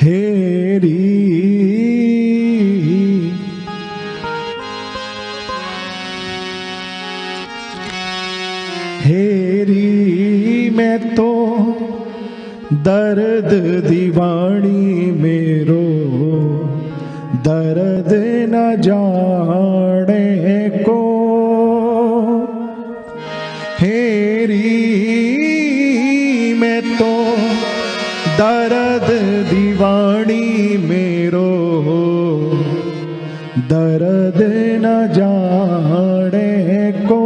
हेरी हेरी मैं तो दर्द दीवानी मेरो, दर्द न जाने को। हेरी मैं तो दर्द दीवानी मेरो, दर्द न जाने को।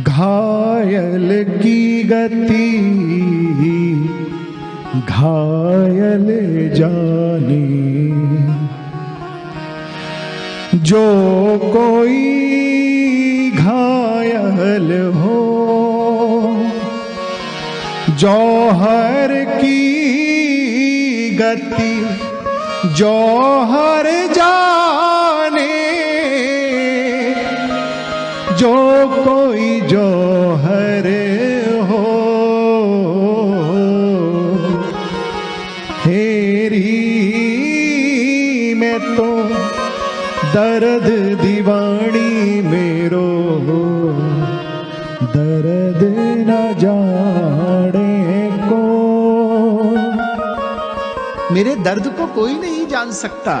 घायल की गति घायल जाने, जो कोई घायल हो जौहर की गति जौहर जाने, जो कोई जौहर हो। हेरी मैं तो दर्द दीवानी मेरो, दर्द न जाने को। मेरे दर्द को कोई नहीं जान सकता।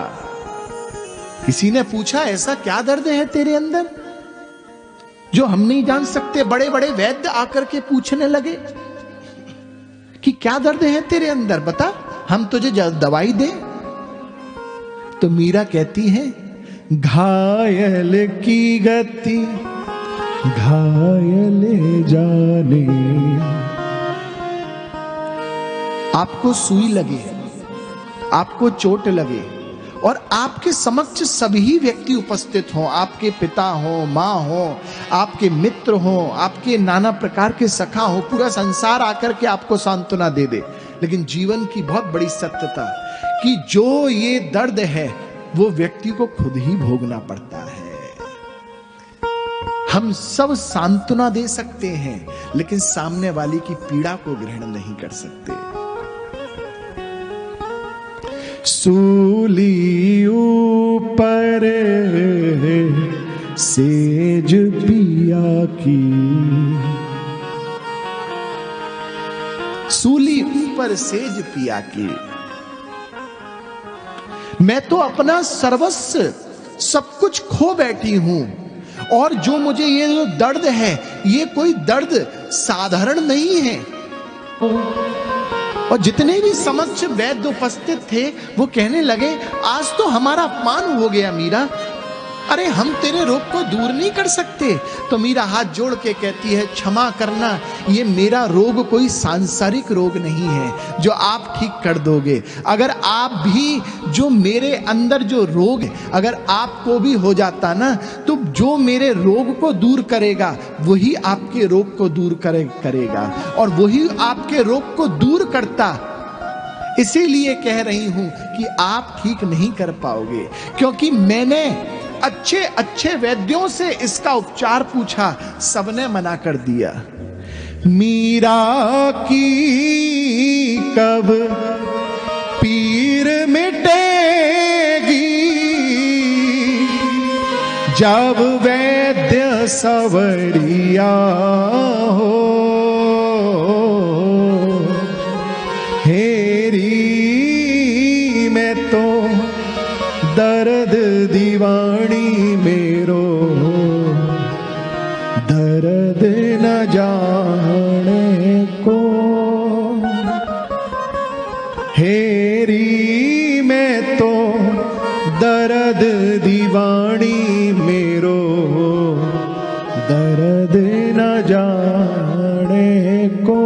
किसी ने पूछा ऐसा क्या दर्द है तेरे अंदर जो हम नहीं जान सकते। बड़े बड़े वैद्य आकर के पूछने लगे कि क्या दर्द है तेरे अंदर, बता हम तुझे दवाई दें। तो मीरा कहती है घायल की गति घायल जाने। आपको सुई लगे, आपको चोट लगे और आपके समक्ष सभी व्यक्ति उपस्थित हों, आपके पिता हो, माँ हो, आपके मित्र हो, आपके नाना प्रकार के सखा हो, पूरा संसार आकर के आपको सांत्वना दे दे। लेकिन जीवन की बहुत बड़ी सत्यता कि जो ये दर्द है वो व्यक्ति को खुद ही भोगना पड़ता है। हम सब सांत्वना दे सकते हैं लेकिन सामने वाले की पीड़ा को ग्रहण नहीं कर सकते। सूली ऊपर सेज पिया की, सूली ऊपर सेज पिया की। मैं तो अपना सर्वस्व सब कुछ खो बैठी हूं और जो मुझे ये जो दर्द है ये कोई दर्द साधारण नहीं है। और जितने भी समक्ष वैद्य उपस्थित थे वो कहने लगे आज तो हमारा अपमान हो गया मीरा, अरे हम तेरे रोग को दूर नहीं कर सकते। तो मीरा हाथ जोड़ के कहती है क्षमा करना, ये मेरा रोग कोई सांसारिक रोग नहीं है जो आप ठीक कर दोगे। अगर आप भी जो मेरे अंदर जो रोग है अगर आपको भी हो जाता ना तो जो मेरे रोग को दूर करेगा वही आपके रोग को दूर करेगा और वही आपके रोग को दूर करता। इसीलिए कह रही हूं कि आप ठीक नहीं कर पाओगे, क्योंकि मैंने अच्छे अच्छे वैद्यों से इसका उपचार पूछा, सबने मना कर दिया। मीरा की कब पीर मिटेगी, जब वैद्य सवरिया हो। हेरी मैं तो दर्द दीवानी मेरो, दर्द न जाने को। हेरी मैं तो दर्द दीवानी मेरो, दर्द न जाने को।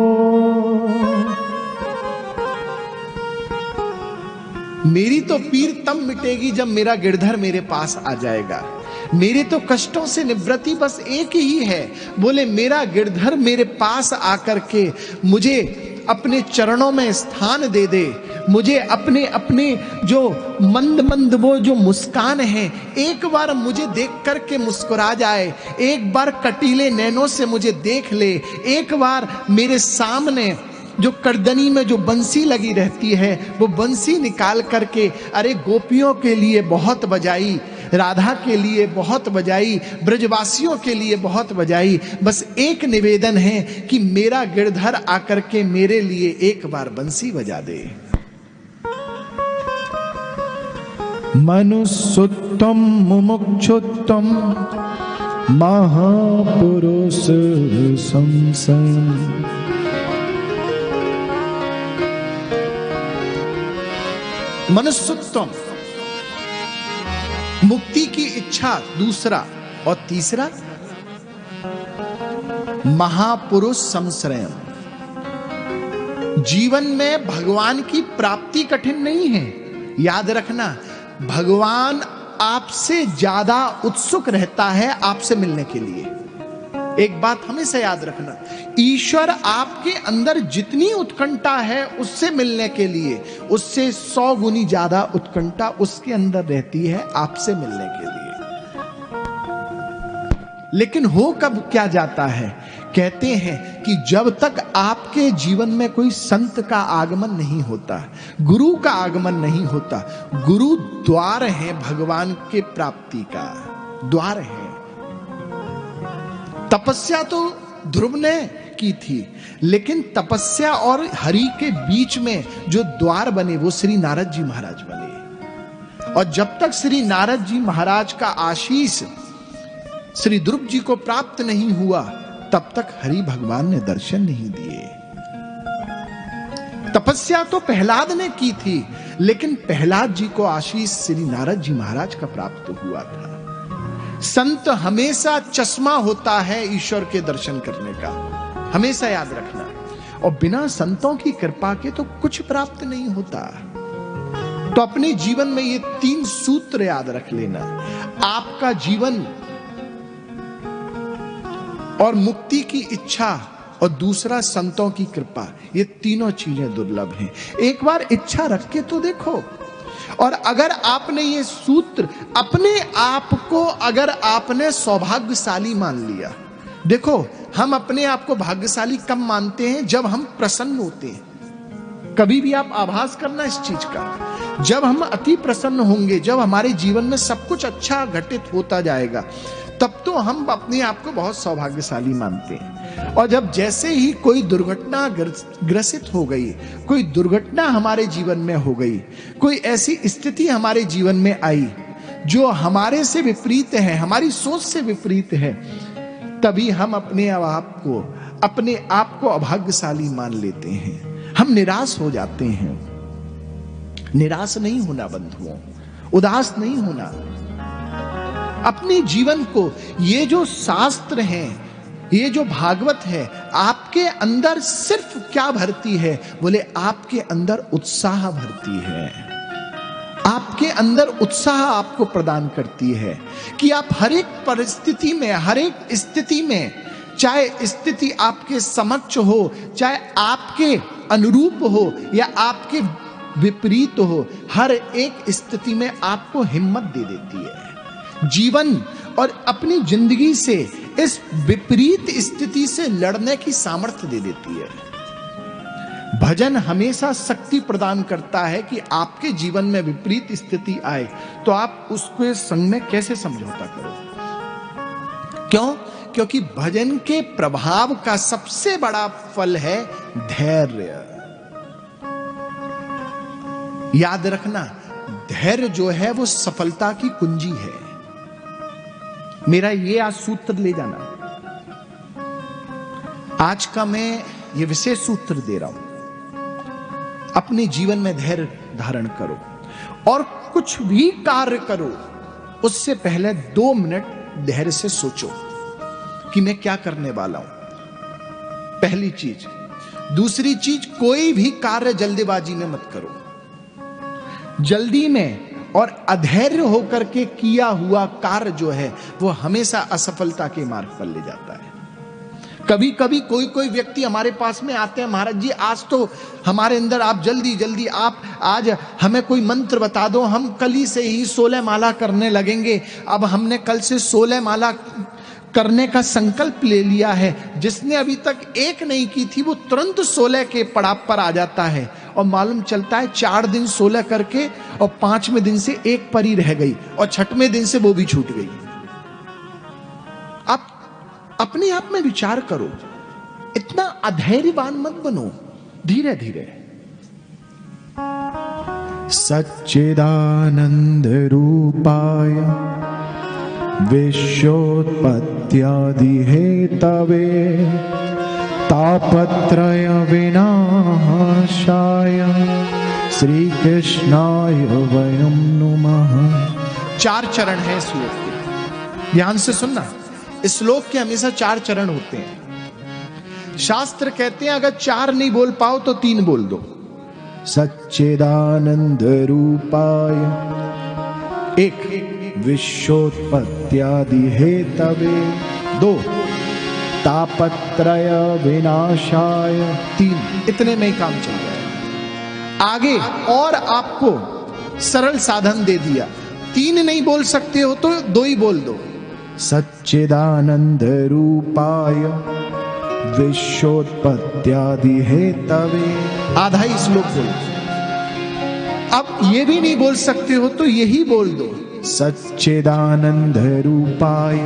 मेरी तो पीर तब मिटेगी जब मेरा गिरधर मेरे पास आ जाएगा। मेरे तो कष्टों से निवृत्ति बस एक ही है, बोले मेरा गिरधर मेरे पास आकर के मुझे अपने चरणों में स्थान दे दे, मुझे अपने अपने जो मंद मंद वो जो मुस्कान है एक बार मुझे देख करके मुस्कुरा जाए, एक बार कटीले नैनों से मुझे देख ले, एक बार मेरे सामने जो करदनी में जो बंसी लगी रहती है वो बंसी निकाल करके, अरे गोपियों के लिए बहुत बजाई, राधा के लिए बहुत बजाई, ब्रजवासियों के लिए बहुत बजाई, बस एक निवेदन है कि मेरा गिरधर आकर के मेरे लिए एक बार बंसी बजा दे। मनुष्योत्तम मुमुक्षुत्तम महापुरुष संसय। मनुष्योत्तम मुक्ति की इच्छा दूसरा, और तीसरा महापुरुष संश्रयम। जीवन में भगवान की प्राप्ति कठिन नहीं है, याद रखना, भगवान आपसे ज्यादा उत्सुक रहता है आपसे मिलने के लिए। एक बात हमेशा याद रखना, ईश्वर आपके अंदर जितनी उत्कंठा है उससे मिलने के लिए, उससे 100 गुनी ज्यादा उत्कंठा उसके अंदर रहती है आपसे मिलने के लिए। लेकिन हो कब क्या जाता है, कहते हैं कि जब तक आपके जीवन में कोई संत का आगमन नहीं होता, गुरु का आगमन नहीं होता, गुरु द्वार है भगवान के प्राप्ति का, द्वार है। तपस्या तो ध्रुव ने की थी, लेकिन तपस्या और हरि के बीच में जो द्वार बने वो श्री नारद जी महाराज बने। और जब तक श्री नारद जी महाराज का आशीष श्री ध्रुव जी को प्राप्त नहीं हुआ तब तक हरि भगवान ने दर्शन नहीं दिए। तपस्या तो प्रहलाद ने की थी, लेकिन प्रहलाद जी को आशीष श्री नारद जी महाराज का प्राप्त हुआ था। संत हमेशा चश्मा होता है ईश्वर के दर्शन करने का, हमेशा याद रखना। और बिना संतों की कृपा के तो कुछ प्राप्त नहीं होता। तो अपने जीवन में ये 3 सूत्र याद रख लेना, आपका जीवन और मुक्ति की इच्छा और दूसरा संतों की कृपा, ये तीनों चीजें दुर्लभ हैं। एक बार इच्छा रख के तो देखो। और अगर आपने ये सूत्र अपने आप को अगर आपने सौभाग्यशाली मान लिया, देखो हम अपने आप को भाग्यशाली कब मानते हैं, जब हम प्रसन्न होते हैं। कभी भी आप आभास करना इस चीज का, जब हम अति प्रसन्न होंगे, जब हमारे जीवन में सब कुछ अच्छा घटित होता जाएगा, तब तो हम अपने आप को बहुत सौभाग्यशाली मानते हैं। और जब जैसे ही कोई दुर्घटना ग्रसित हो गई, कोई दुर्घटना हमारे जीवन में हो गई, कोई ऐसी स्थिति हमारे जीवन में आई जो हमारे से विपरीत है, हमारी सोच से विपरीत है, तभी हम अपने आप को अभाग्यशाली मान लेते हैं। हम निराश हो जाते हैं। निराश नहीं होना बंधुओं, उदास नहीं होना। अपने जीवन को, ये जो शास्त्र हैं, ये जो भागवत है, आपके अंदर सिर्फ क्या भरती है, बोले आपके अंदर उत्साह भरती है। आपके अंदर उत्साह आपको प्रदान करती है कि आप हर एक परिस्थिति में, हर एक स्थिति में, चाहे स्थिति आपके समक्ष हो, चाहे आपके अनुरूप हो या आपके विपरीत हो, हर एक स्थिति में आपको हिम्मत दे देती है। जीवन और अपनी जिंदगी से इस विपरीत स्थिति से लड़ने की सामर्थ्य दे देती है। भजन हमेशा शक्ति प्रदान करता है कि आपके जीवन में विपरीत स्थिति आए तो आप उसके संग में कैसे समझौता करो। क्यों? क्योंकि भजन के प्रभाव का सबसे बड़ा फल है धैर्य। याद रखना, धैर्य जो है वो सफलता की कुंजी है। मेरा ये आज सूत्र ले जाना, आज का मैं ये विशेष सूत्र दे रहा हूं। अपने जीवन में धैर्य धारण करो और कुछ भी कार्य करो उससे पहले 2 मिनट धैर्य से सोचो कि मैं क्या करने वाला हूं। पहली चीज। दूसरी चीज, कोई भी कार्य जल्दीबाजी में मत करो। जल्दी में और अधैर्य होकर के किया हुआ कार्य जो है वो हमेशा असफलता के मार्ग पर ले जाता है। कभी कभी कोई कोई व्यक्ति हमारे पास में आते हैं, महाराज जी आज तो हमारे अंदर आप जल्दी जल्दी आप आज हमें कोई मंत्र बता दो, हम कल ही से ही 16 माला करने लगेंगे। अब हमने कल से 16 माला करने का संकल्प ले लिया है। जिसने अभी तक एक नहीं की थी वो तुरंत 16 के पड़ाव पर आ जाता है और मालूम चलता है 4 दिन 16 करके और 5वें दिन से एक पर ही रह गई और 6वें दिन से वो भी छूट गई। आप अपने आप में विचार करो, इतना अधैर्यवान मत बनो, धीरे धीरे। सच्चिदानंद रूपाय विश्वोत्पत्त्यादि हेतवे तापत्रय विनाशाय श्री कृष्णाय वयं नुमः। 4 चरण है श्लोक के, ध्यान से सुनना। इस श्लोक के हमेशा 4 चरण होते हैं। शास्त्र कहते हैं अगर 4 नहीं बोल पाओ तो 3 बोल दो। सच्चिदानंद रूपाय 1 विश्वोत्पत्त्यादि हेतवे 2 तापत्रय विनाशाय 3 इतने में ही काम चल जाएगा। आगे और आपको सरल साधन दे दिया, 3 नहीं बोल सकते हो तो 2 ही बोल दो। सच्चिदानंद रूपाय विश्वोत्पत्त्यादि हेतवे, आधा ही श्लोक बोलो। अब ये भी नहीं बोल सकते हो तो यही बोल दो, सच्चिदानंद रूपाय।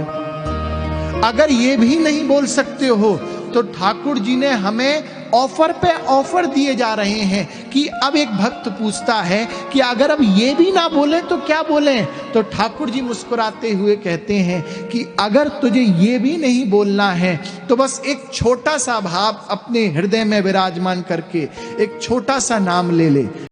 अगर ये भी नहीं बोल सकते हो तो ठाकुर जी ने हमें ऑफर पे ऑफर दिए जा रहे हैं कि अब एक भक्त पूछता है कि अगर अब ये भी ना बोले तो क्या बोले, तो ठाकुर जी मुस्कुराते हुए कहते हैं कि अगर तुझे ये भी नहीं बोलना है तो बस एक छोटा सा भाव अपने हृदय में विराजमान करके एक छोटा सा नाम ले ले।